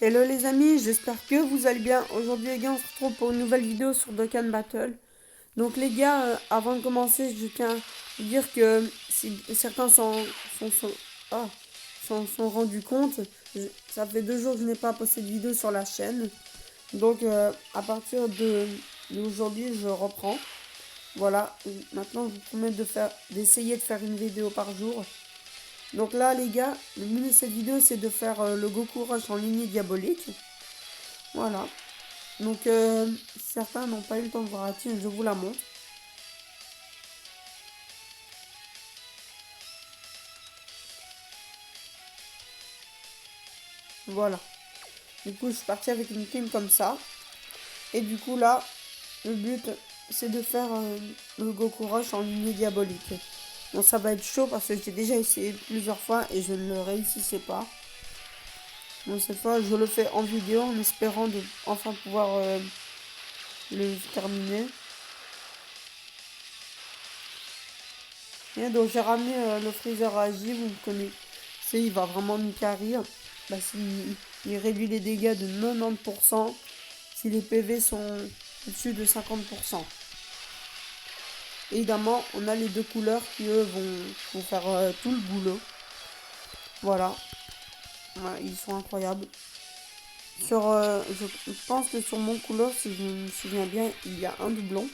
Hello les amis, j'espère que vous allez bien. Aujourd'hui les gars, on se retrouve pour une nouvelle vidéo sur Dokkan Battle. Donc les gars, avant de commencer, je tiens à vous dire que si certains sont, sont, ah, sont rendus compte, ça fait 2 jours que je n'ai pas posté de vidéo sur la chaîne. Donc à partir d'aujourd'hui, je reprends. Voilà, maintenant je vous promets d'essayer de faire une vidéo par jour. Donc là les gars, le but de cette vidéo c'est de faire le Goku Rush en lignée diabolique. Voilà. Donc certains n'ont pas eu le temps de voir la tienne, je vous la montre. Voilà. Du coup, je suis partie avec une team comme ça. Et du coup, là, le but, c'est de faire le Goku Rush en lignée diabolique. Bon, ça va être chaud parce que j'ai déjà essayé plusieurs fois et je ne le réussissais pas. Donc cette fois, je le fais en vidéo en espérant de enfin pouvoir le terminer. Et donc j'ai ramené le Freezer Agi, vous me connaissez, il va vraiment nous carry. Bah, il réduit les dégâts de 90% si les PV sont au-dessus de 50%. Évidemment, on a les deux couleurs qui eux vont faire tout le boulot. Voilà. Ouais, ils sont incroyables. Je pense que sur mon couleur, si je me souviens bien, il y a un doublon.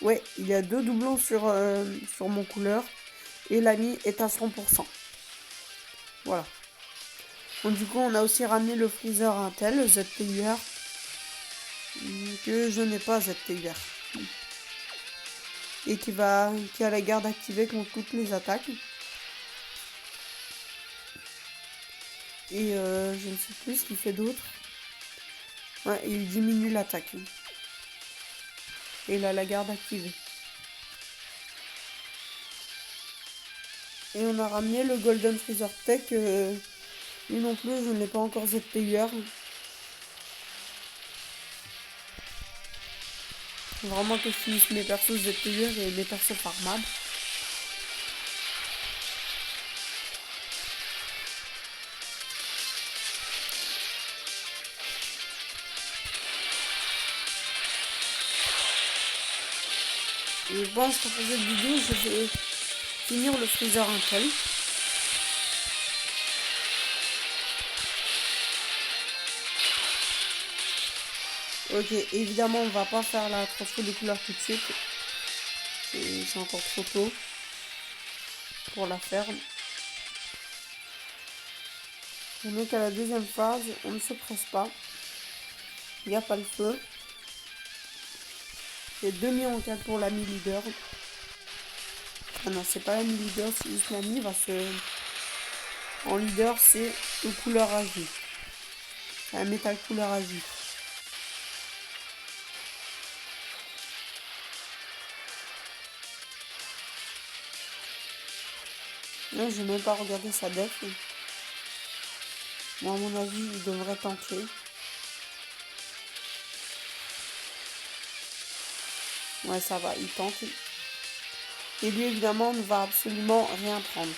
Ouais, il y a 2 doublons sur mon couleur. Et l'ami est à 100%. Voilà. Donc du coup, on a aussi ramené le Freezer Intel, le ZTUR, que je n'ai pas ZTUR. Et qui a la garde activée contre toutes les attaques. Et je ne sais plus ce qu'il fait d'autre. Ouais, il diminue l'attaque. Et il a la garde activée. Et on a ramené le Golden Freezer Tech. Lui non plus, je ne l'ai pas encore ZTUR. Vraiment que je finisse mes persos ZTUR et mes persos farmables. Et je pense que pour cette vidéo, je vais finir le Freezer Intel. Ok, évidemment, on va pas faire la transfo de couleur tout de suite. C'est encore trop tôt pour la faire. Donc à la deuxième phase, on ne se presse pas. Il n'y a pas le feu. C'est 2 millions 4 pour l'ami leader. Ah non, c'est pas l'ami leader, c'est juste l'ami parce que en leader, c'est le couleur agi. C'est un métal couleur agi. Là, j'ai même pas regardé sa def. Moi, à mon avis, il devrait tenter. Ouais, ça va, il tente. Et lui, évidemment, ne va absolument rien prendre.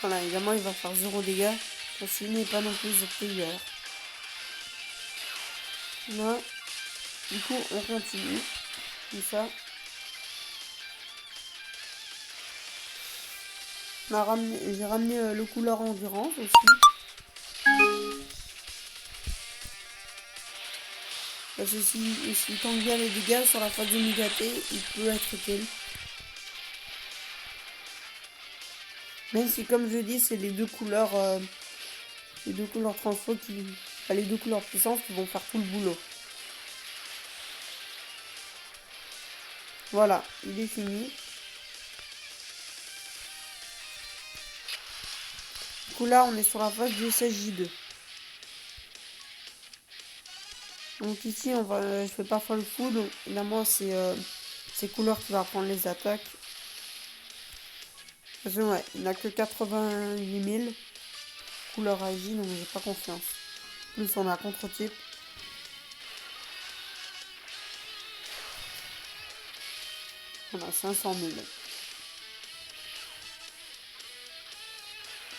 Voilà, évidemment, il va faire 0 dégâts. Parce qu'il n'est pas non plus ZTUR. Là, du coup, on continue. Comme ça. J'ai ramené le couleur endurance aussi. Parce que s'il tente bien les dégâts sur la phase de Migaté, il peut être kill. Même si, comme je dis, c'est les deux couleurs transfo les deux couleurs puissantes qui vont faire tout le boulot. Voilà, il est fini. Du coup là, on est sur la phase du SSJ2. Donc ici, je fais pas full full. Donc évidemment, c'est couleur qui va prendre les attaques. Parce que ouais, il n'a que 88 000 couleur agi, donc j'ai pas confiance. Plus on a contre-type. On a 500 000.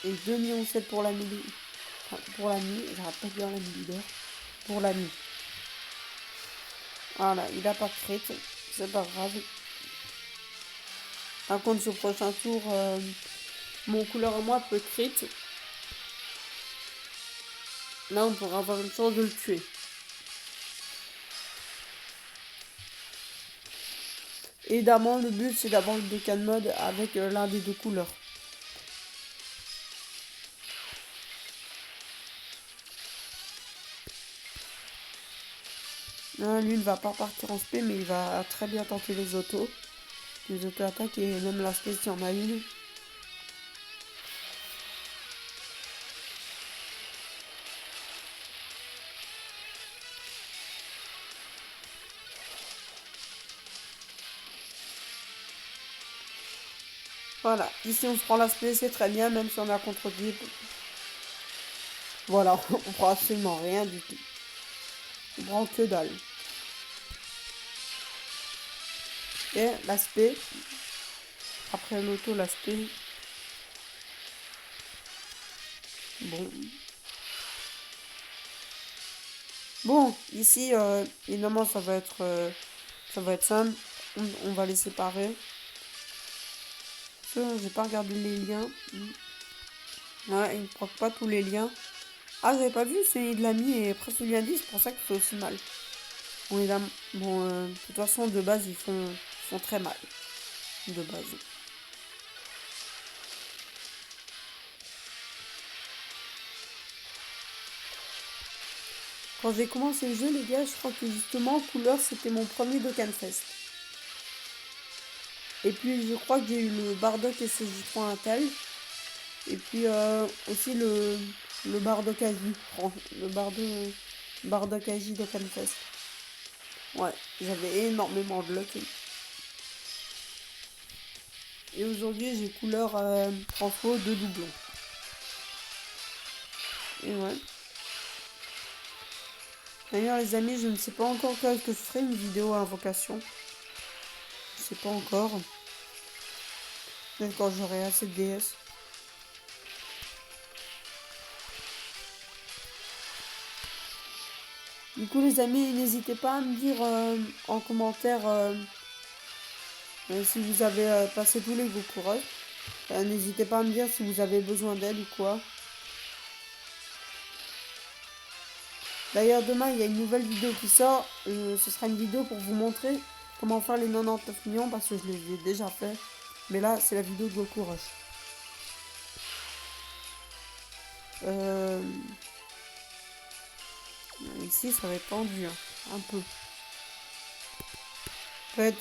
Et 2,7 millions pour la nuit. Enfin, pour la nuit, j'arrête pas de dire la nuit d'heure. Pour la nuit. Voilà, il a pas de crit. C'est pas grave. Par contre, sur le prochain tour, mon couleur et moi peut crit. Là, on pourra avoir une chance de le tuer. Évidemment, le but, c'est d'avoir le Dokkan mode avec l'un des deux couleurs. Lui, il ne va pas partir en spé, mais il va très bien tenter les autos. Les auto-attaques et même la spé, s'il y en a une. Voilà, ici on se prend l'aspect, c'est très bien, même si on a contre-type. Voilà, on prend absolument rien du tout. On prend que dalle. Et l'aspect. Après l'auto, l'aspect. Bon. Bon, ici, évidemment, ça va être simple. On va les séparer. J'ai pas regardé les liens. Ouais, il ne proc pas tous les liens. Ah, j'avais pas vu, c'est de l'ami et presque lien 10, c'est pour ça que c'est aussi mal. Bon, de toute façon, de base, ils font très mal. De base. Quand j'ai commencé le jeu, les gars, je crois que justement, couleur, c'était mon premier Dokkan Fest. Et puis, je crois que j'ai eu le Bardock SSJ3 Intel. Et puis, aussi le Bardock AJ. Le Bardock AJ Dokkan Fest. Ouais, j'avais énormément de luck. Et aujourd'hui, j'ai couleur transfo de doublons. Et ouais. D'ailleurs, les amis, je ne sais pas encore quand est-ce que je ferai une vidéo à invocation. Je sais pas encore. Peut-être quand j'aurai assez de DS. Du coup, les amis, n'hésitez pas à me dire en commentaire si vous avez passé tous les Gokurois. N'hésitez pas à me dire si vous avez besoin d'aide ou quoi. D'ailleurs, demain, il y a une nouvelle vidéo qui sort. Ce sera une vidéo pour vous montrer comment faire les 99 millions parce que je les ai déjà fait. Mais là, c'est la vidéo de Goku Rush. Ici, ça va être tendu, hein, un peu. En fait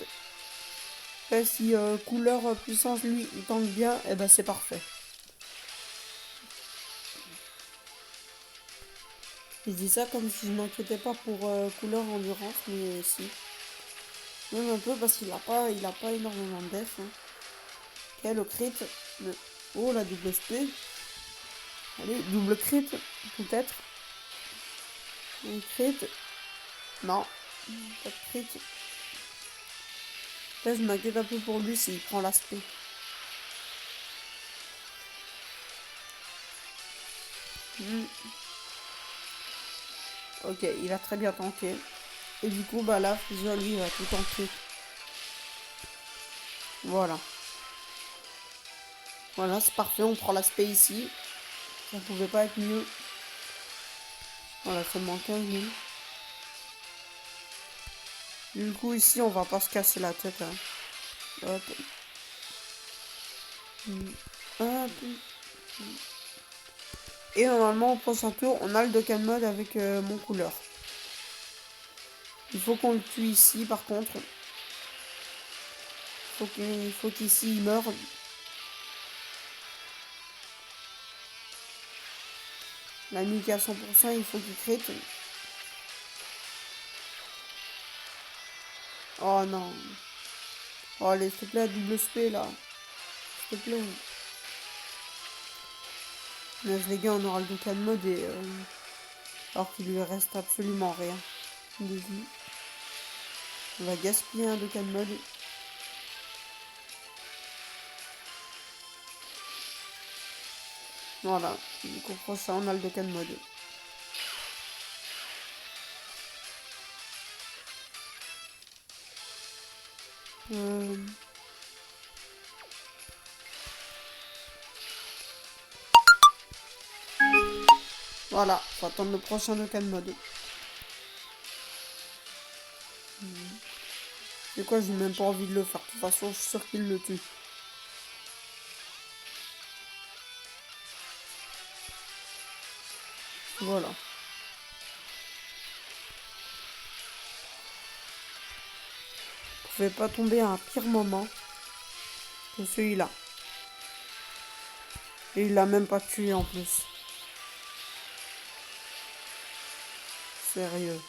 si couleur puissance, lui, il tank bien, et ben c'est parfait. Je dis ça comme si je m'inquiétais pas pour couleur endurance, mais si. Même un peu parce qu'il a pas énormément de def. Hein. Ok, le crit. Oh, la double SP. Allez, double crit, peut-être. Un crit. Non, pas de crit. Là, je m'inquiète un peu pour lui s'il prend l'aspect. Ok, il a très bien tanké. Et du coup, bah là, Freezer, lui, il va tout tanker. Voilà. Voilà, c'est parfait, on prend l'aspect ici. Ça pouvait pas être mieux. Voilà, seulement 15 000. Du coup, ici, on va pas se casser la tête. Hein. Hop. Hop. Et normalement, au prochain tour, on a le Dokkan mode avec mon couleur. Il faut qu'on le tue ici, par contre. Il faut qu'ici, il meure. La nuque à 100%, il faut qu'il crit. Oh non. Oh, allez, s'il te plaît, double SP, là. S'il te plaît. Mais les gars, on aura le Dokkan mode et... alors qu'il lui reste absolument rien de vie. On va gaspiller un Dokkan mode. Voilà. Du coup, prochain, on a le Dokkan mode. Euh... Voilà, faut attendre le prochain Dokkan mode. C'est quoi, j'ai même pas envie de le faire. De toute façon, je suis sûr qu'il le tue. Voilà. Vous pouvez pas tomber à un pire moment que celui-là. Et il l'a même pas tué en plus. Sérieux.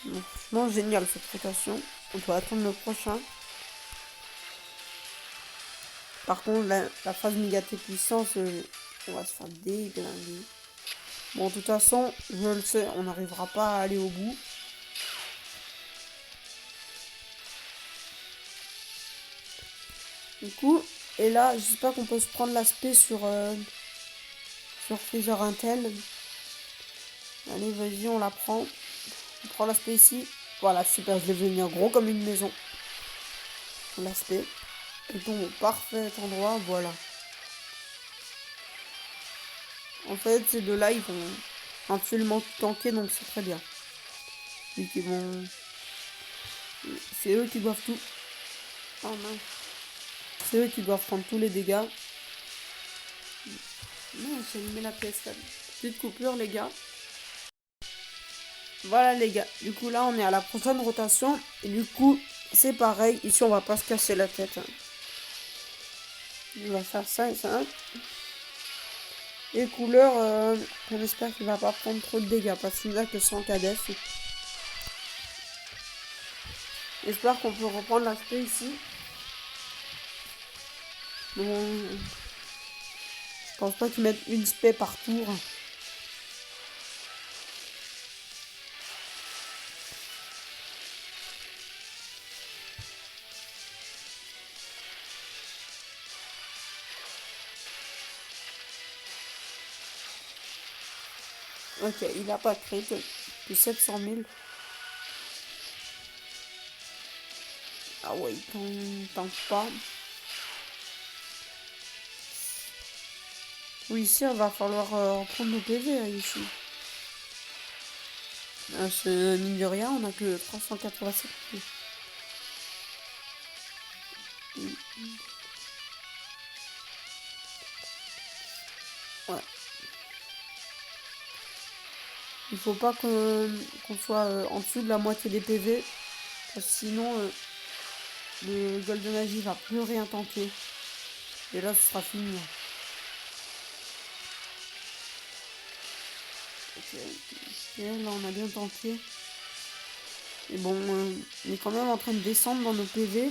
Donc, franchement, génial cette rotation. On doit attendre le prochain. Par contre, la phase Migaté puissance, on va se faire déglinguer. Bon, de toute façon, je le sais, on n'arrivera pas à aller au bout. Du coup, et là, j'espère qu'on peut se prendre l'aspect sur Freezer Intel. Allez, vas-y, on la prend. On prend l'aspect ici. Voilà, super, je l'ai venir gros comme une maison. L'aspect. Et tombe au parfait endroit, voilà. En fait, ces deux-là, ils vont absolument tout tanker, donc c'est très bien. Vu qu'ils vont... C'est eux qui doivent tout... Oh mince. C'est eux qui doivent prendre tous les dégâts. Non, j'ai allumé la PS4. Petite coupure, les gars. Voilà, les gars. Du coup, là, on est à la prochaine rotation. Et du coup, c'est pareil. Ici, on va pas se casser la tête. On va faire ça et ça. Et couleur, on espère qu'il va pas prendre trop de dégâts. Parce qu'il n'a que 100 KDF. J'espère qu'on peut reprendre l'aspect ici. Bon, je pense pas qu'ils mettent une spé par tour. Ok, il a pas de crit. De 700 000. Ah ouais, il tank pas. Oui, ici, il va falloir reprendre nos PV, hein, ici. Mine de rien, on a que 387. Ouais. Il faut pas qu'on soit en dessous de la moitié des PV. Parce que sinon, le Golden Age va plus rien tanker. Et là, ce sera fini. Ok, là, on a bien tanké. Et bon, on est quand même en train de descendre dans nos PV.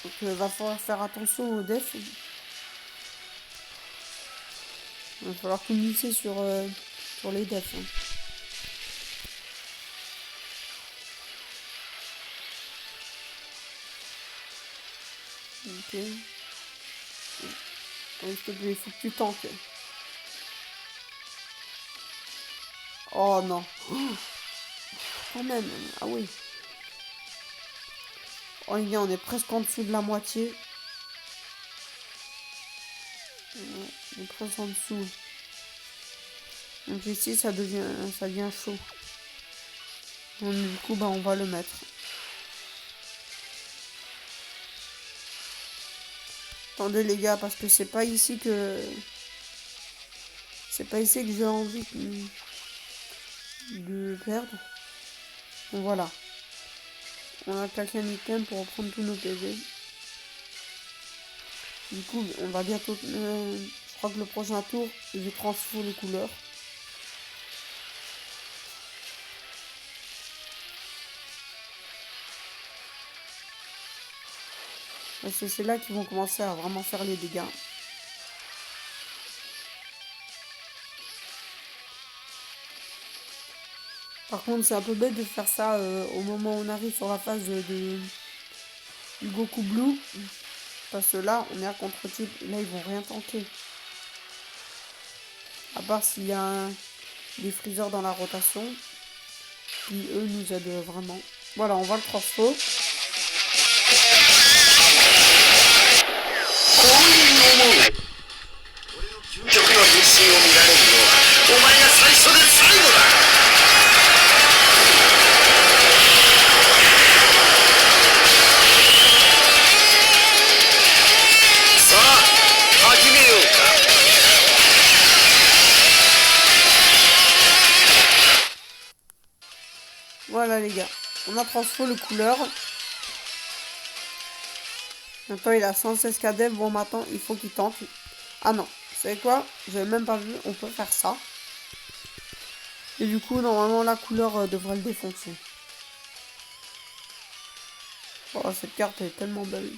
Donc, va falloir faire attention aux def. Il va falloir tout misser sur les defs. Hein. Ok. S'il te plaît, il faut que tu tankes. Oh non. Oh, quand même. Ah oui. Oh les gars, on est presque en dessous de la moitié. On est presque en dessous. Donc ici, ça devient chaud. Donc, du coup, bah, on va le mettre. Attendez les gars, parce que c'est pas ici que... C'est pas ici que j'ai envie de perdre. Donc voilà. On a claqué un item pour reprendre tous nos PV. Du coup, on va bientôt... je crois que le prochain tour, je vais transformer les couleurs. Parce que c'est là qu'ils vont commencer à vraiment faire les dégâts. Par contre, c'est un peu bête de faire ça au moment où on arrive sur la phase Goku Blue. Parce que là, on est à contre-type. Et là, ils vont rien tenter. À part s'il y a des Freezer dans la rotation. Qui, eux, nous aident vraiment. Voilà, on va le transfo. Voilà les gars, on a transfo le couleur. Maintenant il a 116 KD, bon maintenant il faut qu'il tente. Ah non, vous savez quoi? J'avais même pas vu, on peut faire ça. Et du coup normalement la couleur devrait le défoncer. Oh cette carte est tellement belle.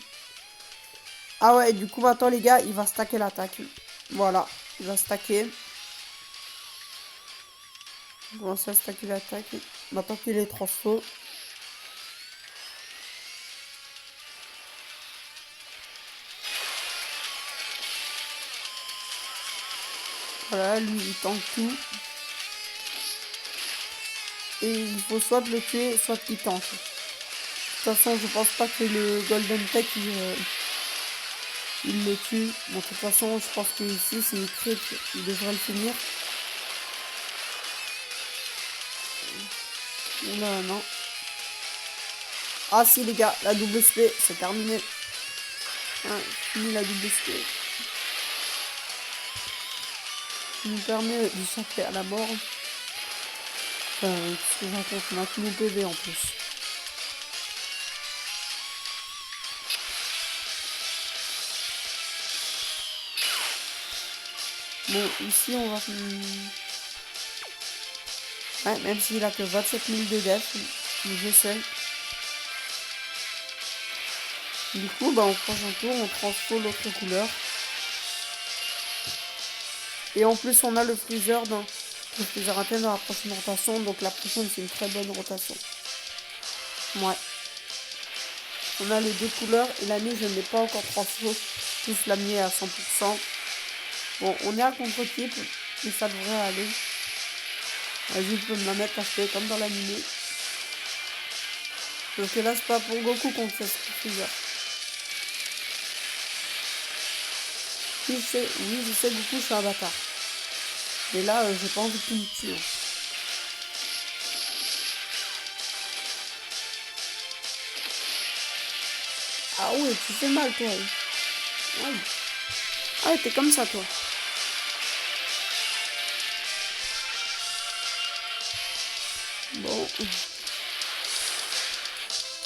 Ah ouais, du coup maintenant les gars, il va stacker l'attaque. Voilà, il va stacker. On va commencer à stacker l'attaque. Maintenant qu'il est transfo. Voilà, lui il tank tout. Et il faut soit le tuer, soit qu'il tank. De toute façon, je pense pas que le Golden Tech il le tue. Bon, de toute façon, je pense que ici, s'il crit, il devrait le finir. Oula, non. Ah si les gars, la double SP, c'est terminé. Ouais, fini la double SP. Il nous permet d'échapper à la mort. Enfin, qu'est-ce que je raconte? On a tous nos PV en plus. Bon, ici on va... Ouais, même s'il a que 27 000 de def, je sais. Du coup, bah, au prochain tour, on transfo l'autre couleur. Et en plus, on a le Freezer dans le Freezer interne dans la prochaine rotation. Donc la prochaine, c'est une très bonne rotation. Ouais. On a les deux couleurs. Et la nuit, je n'ai pas encore transfo. Plus la nuit à 100%. Bon, on est à contre-type. Mais ça devrait aller. Vas-y, je peux me la mettre parce que comme dans l'animé. Donc là, c'est pas pour Goku qu'on fait ce Freezer. Oui, je sais, du coup, je suis un bâtard. Et là, j'ai pas envie qu'il me tue. Ah ouais, tu fais mal, toi. Aïe. Ah ouais, t'es comme ça, toi. Bon.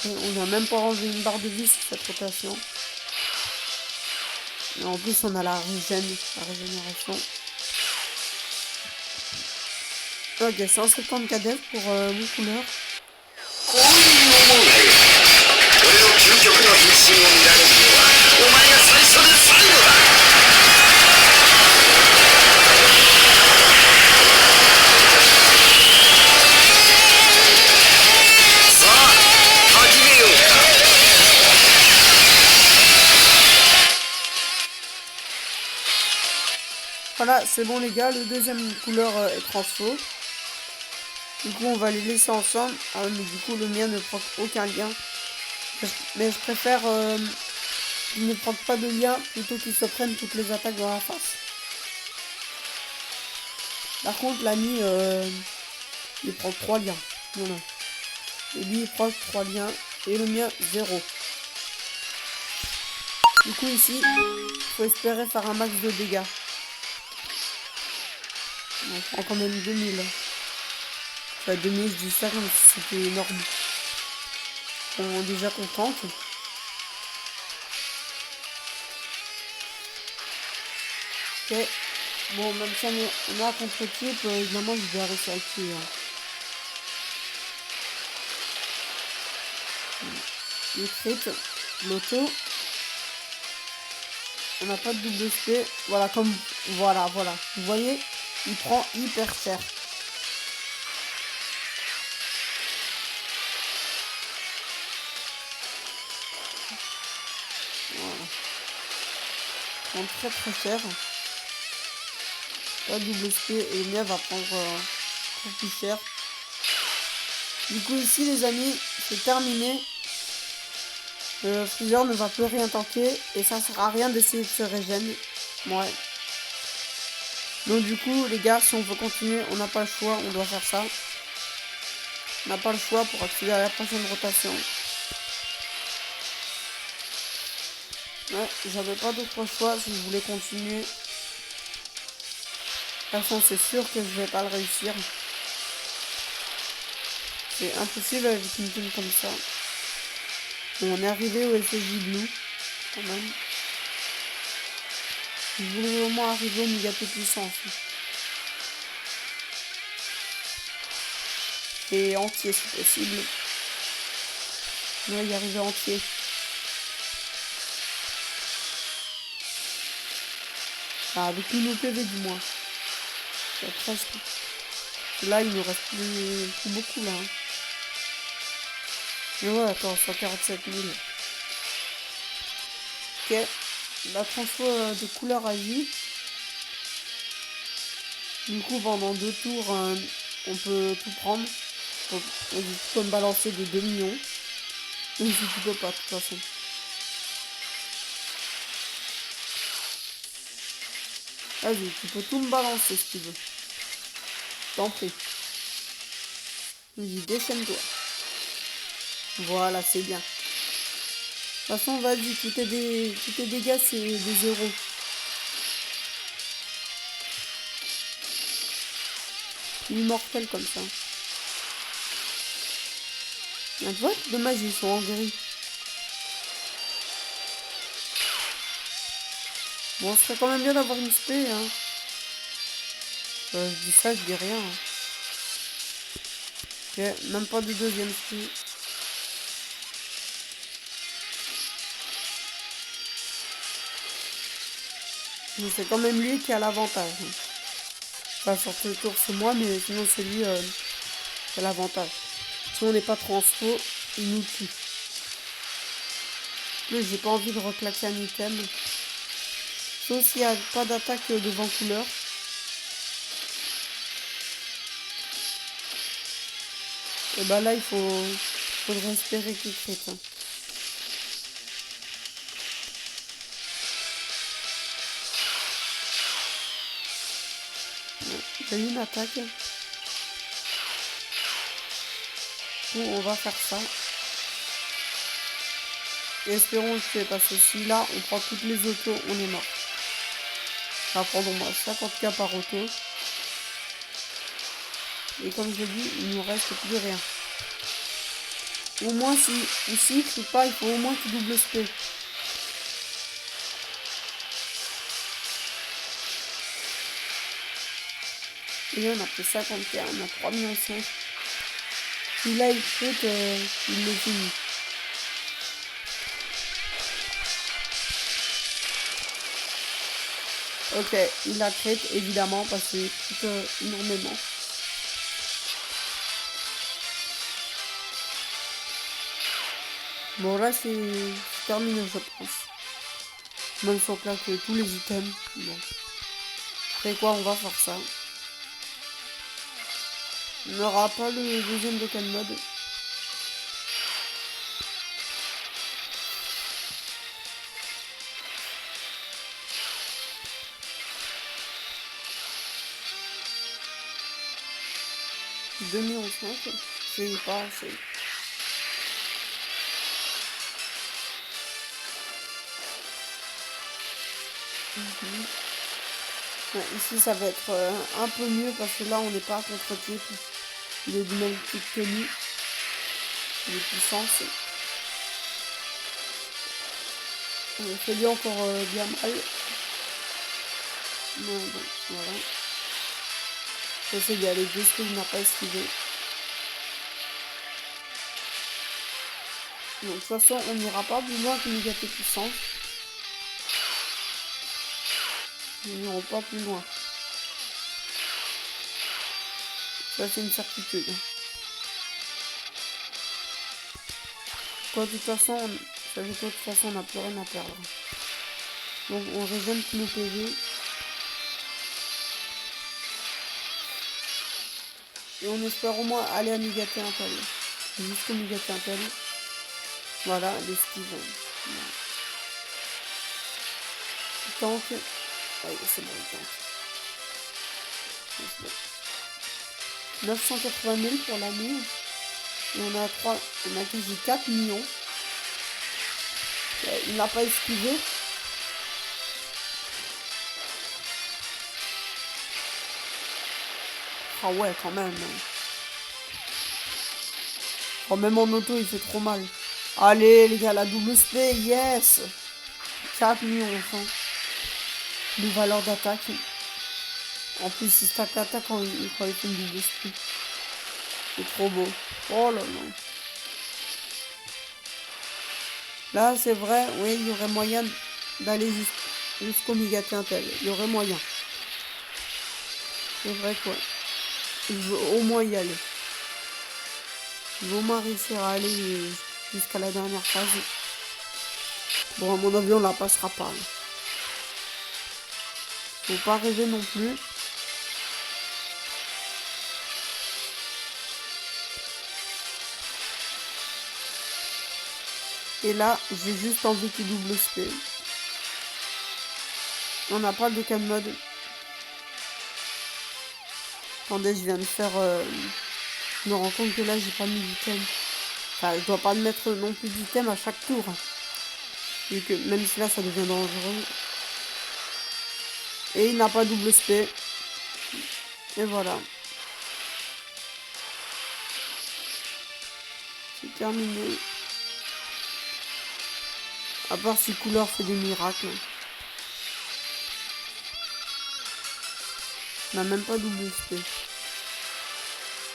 Et on a même pas enlevé une barre de vie sur cette rotation. Et en plus, on a la régénération. Ok, 150 KD pour mon couleur. Voilà, c'est bon les gars, le deuxième couleur est transfo. Du coup, on va les laisser ensemble. Ah mais du coup, le mien ne prend aucun lien. Mais je préfère qu'ils ne prennent pas de lien plutôt qu'ils se prennent toutes les attaques dans la face. Par contre, l'ami, il prend 3 liens. Voilà. Et lui, il prend 3 liens. Et le mien, 0. Du coup, ici, il faut espérer faire un max de dégâts. On prend quand même 2000. Enfin, 2000, je dis ça comme si c'était énorme. On est déjà contente. Ok. Bon, même si on est à contre-type, évidemment, je vais réussir à le tuer. Hein. Le crit, l'auto. On n'a pas de double SP. Voilà, comme... Voilà. Vous voyez, il prend hyper cher. prendre très très cher. La double SP et Mia va prendre très plus cher. Du coup ici les amis, c'est terminé. Le Freezer ne va plus rien tanker et ça sert à rien d'essayer de se régénérer. Ouais. Donc du coup les gars, si on veut continuer, on n'a pas le choix, on doit faire ça. On n'a pas le choix pour accéder à la prochaine rotation. Ouais, j'avais pas d'autre choix si je voulais continuer. De toute façon, c'est sûr que je vais pas le réussir. C'est impossible avec une team comme ça. Bon, on est arrivé au SSJ Blue, quand même. Je voulais au moins arriver au Migato puissance. Et entier si possible. On va y arriver entier. Ah, avec tous nos PV du moins. Presque. Là, il nous reste plus beaucoup là. Hein. Mais ouais, attends, 147 000. Ok. La transfo de couleur à vie. Du coup, pendant 2 tours, on peut tout prendre. Tu peux me balancer des 2 millions. Ou si tu peux pas, de toute façon. Vas-y, tu peux tout me balancer si tu veux. T'en prie. Vas-y, déchaîne-toi. Voilà, c'est bien. De toute façon, vas-y, tous tes dégâts, c'est des euros. Immortel comme ça. Tu vois, dommage, ils sont en gris. Bon, ce serait quand même bien d'avoir une spé, hein. Je dis ça, je dis rien. Hein. Ok, même pas de deuxième spé. Mais c'est quand même lui qui a l'avantage. Hein. Enfin, sur ce tour, c'est moi, mais sinon, c'est lui qui a l'avantage. Si on n'est pas transfo, il nous tue. Mais j'ai pas envie de reclaquer un item. Sauf s'il n'y a pas d'attaque devant couleur. Et bah là, faudrait espérer qu'il crit. Hein. J'ai eu une attaque. Bon, on va faire ça. Et espérons que c'est parce que si là, on prend toutes les autos, on est mort. Ça va prendre au moins 50k par auto. Et comme je dis, il nous reste plus rien. Au moins, si ici, je sais pas, il faut au moins qu'il double SP. Et là, on a pris 50k, on a 3,5 millions. Si là, il fait, il le finit. Ok, il a crête évidemment parce qu'il coûte énormément. Bon là c'est terminé je pense. Même si on claque tous les items. Bon. Après quoi on va faire ça. On n'aura pas le deuxième Dokkan mode. $2,5 millions, c'est pas assez. Ouais, ici ça va être un peu mieux parce que là on n'est pas à contre-type. Il est du même type que lui. Il est puissant. On fait lui encore bien mal. Bon, voilà. J'essaie d'y aller deux que il n'a pas esquivé. Donc, de toute façon, on n'ira pas plus loin que Migato puissance. Nous n'irons pas plus loin. Ça, c'est une certitude. Quoi, de toute façon, on n'a plus rien à perdre. Donc on régène tous nos PV. Et on espère au moins aller à Migaté Intel. Jusqu'au Migaté Intel. Voilà, l'esquive. Voilà. Tank. Ouais, c'est bon, le tank. 980 000 pour l'année. Et on a quasi 4 millions. Il n'a pas esquivé. Ah ouais, quand même. Oh, même en auto, il fait trop mal. Allez, les gars, la double spé, yes. 4 millions, enfin. De valeur d'attaque. En plus, il stack l'attaque quand il fait une double spé. C'est trop beau. Oh là là. Là, c'est vrai, oui, il y aurait moyen d'aller jusqu'au Migaté Intel. Il y aurait moyen. C'est vrai quoi. Je veux au moins y aller. Je veux au moins réussir à aller jusqu'à la dernière phase. Bon, à mon avis, on la passera pas. Faut pas rêver non plus. Et là, j'ai juste envie qu'il double spé. On n'a pas de cam mode. Attendez, je viens de faire... je me rends compte que là, j'ai pas mis d'item. Enfin, je dois pas mettre non plus d'item à chaque tour. Vu que même si là, ça devient dangereux. Et il n'a pas double spé. Et voilà. C'est terminé. À part si Couleur fait des miracles. On n'a même pas double spé.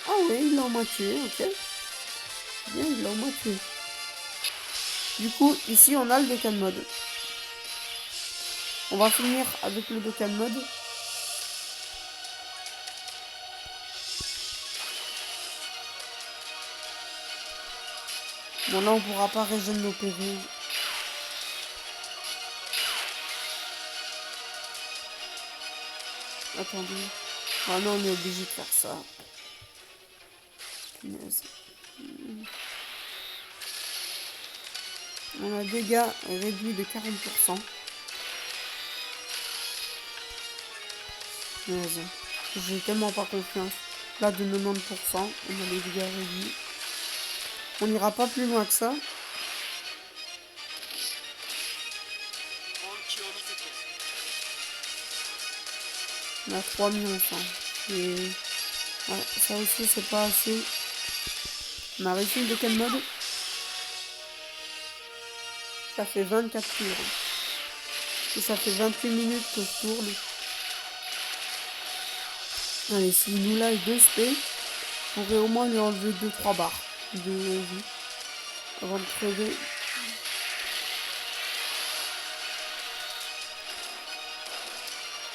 Ah ouais, il l'a en moitié, ok. Bien, il l'a en moitié. Du coup, ici, on a le Dokkan mode. On va finir avec le Dokkan mode. Bon, là, on pourra pas régénérer nos PV. Attendez. Ah non, on est obligé de faire ça. Punaise. On a dégâts réduits de 40%. Punaise. J'ai tellement pas confiance. Là, de 90%, on a les dégâts réduits. On n'ira pas plus loin que ça. On a 3 millions 100. Et ouais, ça aussi, c'est pas assez. On a réussi de quel mode? Ça fait 24 tours. Et ça fait 28 minutes que je tourne. Allez, s'il nous lâche 2 spé, on pourrait au moins lui enlever 2-3 barres de vie avant de crever.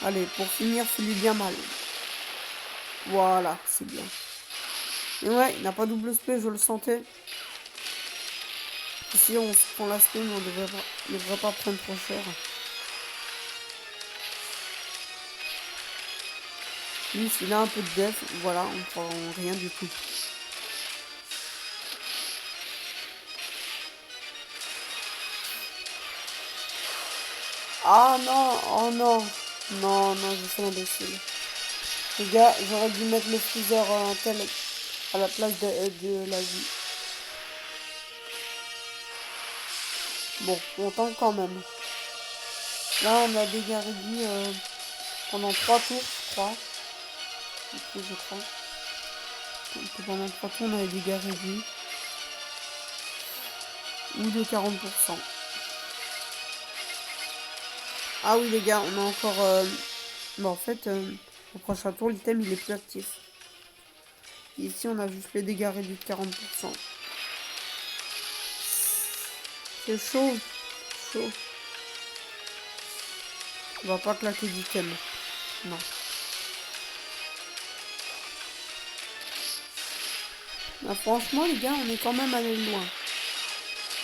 Allez, pour finir, fais-lui bien mal. Voilà, c'est bien. Et ouais, il n'a pas double spé, je le sentais. Ici, on se prend la spé, mais on ne devrait pas prendre trop cher. Lui, s'il a un peu de def, voilà, on prend rien du tout. Ah non, oh non. Non, non, je suis imbécile. Les gars, j'aurais dû mettre le freezer tel à la place de la vie. Bon, on tente quand même. Là, on a dégâts réduits pendant 3 tours, je crois. Je crois. Donc, pendant 3 tours, on a des dégâts réduits. Ou de 40%. Ah oui, les gars, on a encore... Bon, en fait, au prochain tour, l'item, il est plus actif. Ici, on a juste les dégâts réduits de 40%. C'est chaud. Chaud. On va pas claquer d'item. Non. Bah, franchement, les gars, on est quand même allé loin.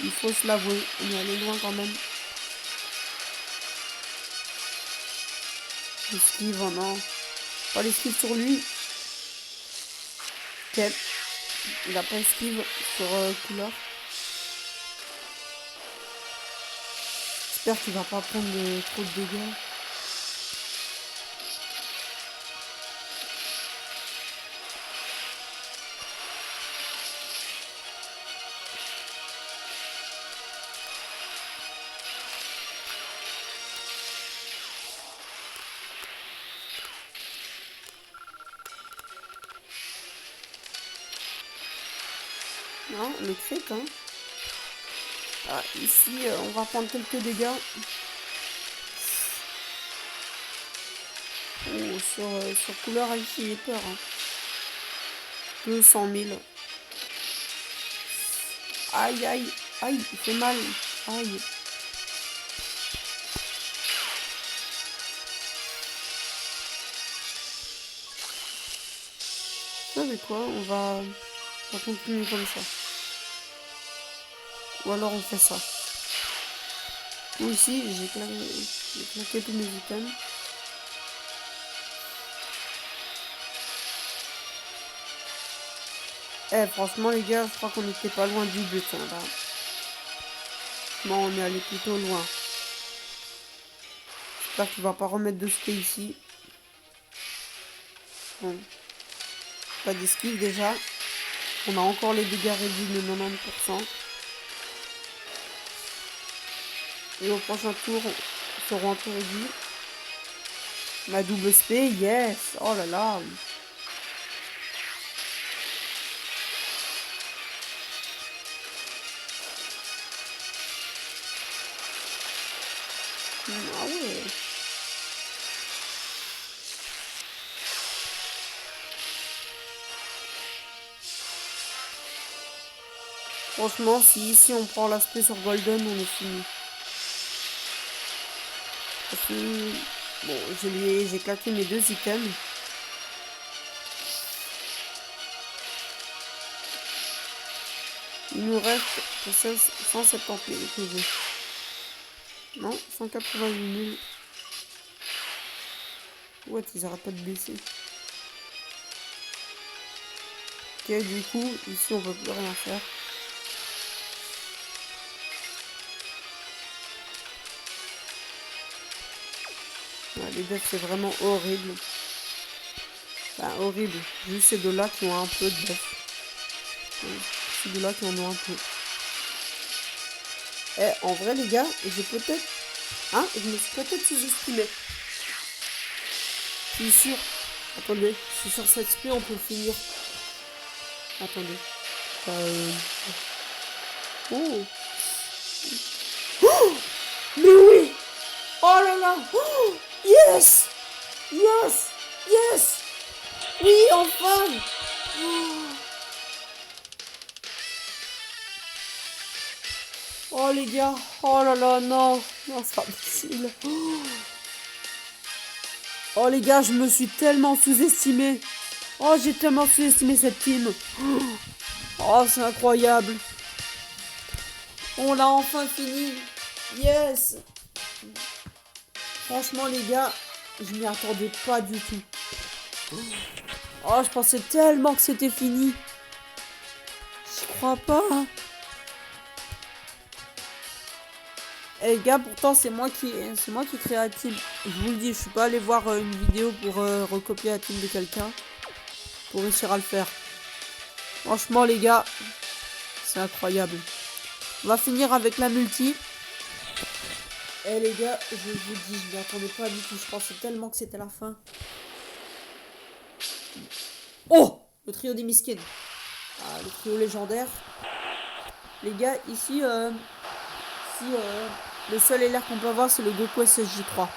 Il faut se l'avouer. On est allé loin quand même. L'esquive, oh non. Pas l'esquive sur lui. Ok. Il a pas esquive sur couleur. J'espère qu'il va pas prendre trop de dégâts. Non, le crit, hein. Ah, ici, on va prendre quelques dégâts. Oh, sur couleur, ici, j'ai peur. Hein. 200 000. Aïe, aïe, aïe, il fait mal. Aïe. Vous savez quoi, on va continuer comme ça. Ou alors on fait ça. Ou ici, j'ai claqué tous mes items. Eh, franchement, les gars, je crois qu'on était pas loin du but, hein, là. Non, on est allé plutôt loin. J'espère qu'il va pas remettre de spé ici. Bon. Pas d'esquive déjà. On a encore les dégâts réduits de 90%. Et au prochain tour, ils seront un peu réduits. Ma double spé, yes! Oh là là! Ah ouais! Franchement, si ici on prend l'aspect sur Golden, on est fini. Parce que, bon, j'ai claqué mes 2 items. Il nous reste 170 000 PV. Non, 188 000. What, ils arrêtent pas de baisser. Ok, du coup, ici on peut plus rien faire. Ouais, les buffs c'est vraiment horrible. Enfin, horrible. Juste ces deux-là qui ont un peu de buff. Ces deux-là qui en ont un peu. Eh, en vrai les gars, j'ai peut-être... Hein, je me suis peut-être sous-estimé. Je suis sûr. Attendez, je suis sur cette spé, on peut le finir. Attendez. Oh. Oh. Mais oui. Oh là là. Oh. Yes. Yes. Yes. Oui, enfin. Oh les gars. Oh là là, non. Non, c'est pas possible. Oh les gars, je me suis tellement sous-estimé. Oh, j'ai tellement sous-estimé cette team. Oh, c'est incroyable. On l'a enfin fini. Yes. Franchement, les gars, je m'y attendais pas du tout. Oh, je pensais tellement que c'était fini. Je crois pas. Eh les gars, pourtant c'est moi qui crée la team. Je vous le dis, je suis pas allé voir une vidéo pour recopier la team de quelqu'un pour réussir à le faire. Franchement les gars, c'est incroyable. On va finir avec la multi. Eh les gars, je vous dis, je m'y attendais pas du tout. Je pensais tellement que c'était la fin. Oh, le trio des miskins. Ah, le trio légendaire. Les gars, ici, le seul LR qu'on peut avoir, c'est le Goku SSJ3.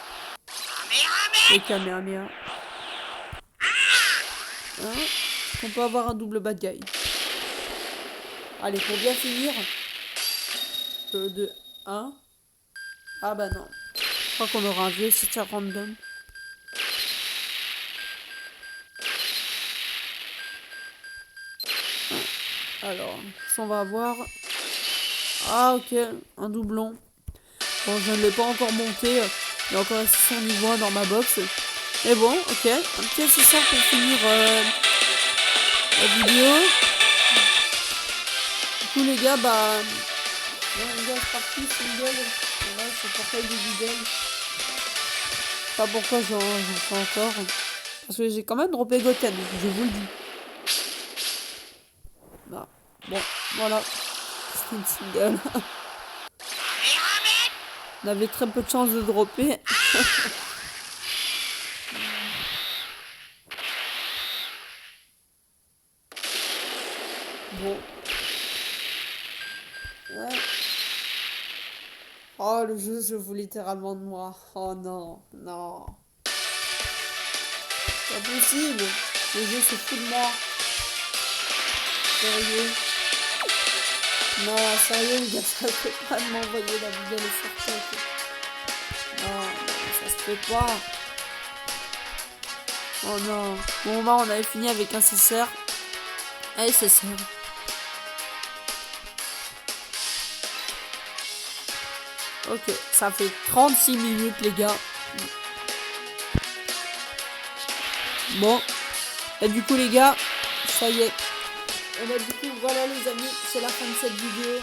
Et Kamehameha. Hein, on peut avoir un double bad guy. Allez, pour bien finir. 2, 1. Ah bah non. Je crois qu'on aura un vieux site random. Alors, on va avoir... Ah ok, un doublon. Bon, je ne l'ai pas encore monté. Il y a encore 600 niveau 1 dans ma box. Mais bon, ok. Un petit accessoire pour finir la vidéo. Du coup, les gars, bah... ouais, les gars, c'est parti, single. Voilà, c'est portail de Google. Pas pourquoi j'en fais encore. Parce que j'ai quand même droppé Goten, je vous le dis. Bah, bon, voilà. C'est une single. On avait très peu de chance de dropper. Bon. Ouais. Oh, le jeu se fout littéralement de moi. Oh non, non. C'est pas possible. Le jeu se fout de moi. Sérieux. Non, sérieux, les gars, ça se fait pas de m'envoyer la vidéo sur TikTok. Non, ça se fait pas. Oh non. Bon, bah, on avait fini avec un CSR. Allez, CSR. Ok, ça fait 36 minutes, les gars. Bon. Et du coup, les gars, ça y est. Et bah, du coup, voilà, les amis, c'est la fin de cette vidéo.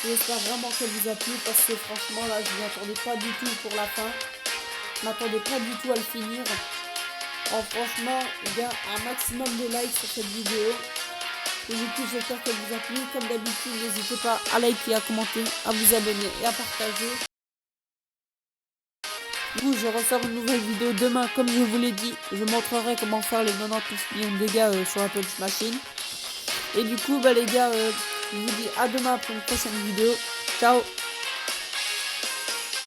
J'espère vraiment qu'elle vous a plu parce que franchement, là, je ne m'attendais pas du tout pour la fin. Je m'attendais pas du tout à le finir. Oh, franchement, les gars, un maximum de likes sur cette vidéo. Et du coup, j'espère qu'elle vous a plu. Comme d'habitude, n'hésitez pas à liker, à commenter, à vous abonner et à partager. Du coup, je ressors une nouvelle vidéo demain, comme je vous l'ai dit. Je montrerai comment faire les 99 millions de dégâts sur la Punch Machine. Et du coup, bah les gars, je vous dis à demain pour une prochaine vidéo. Ciao!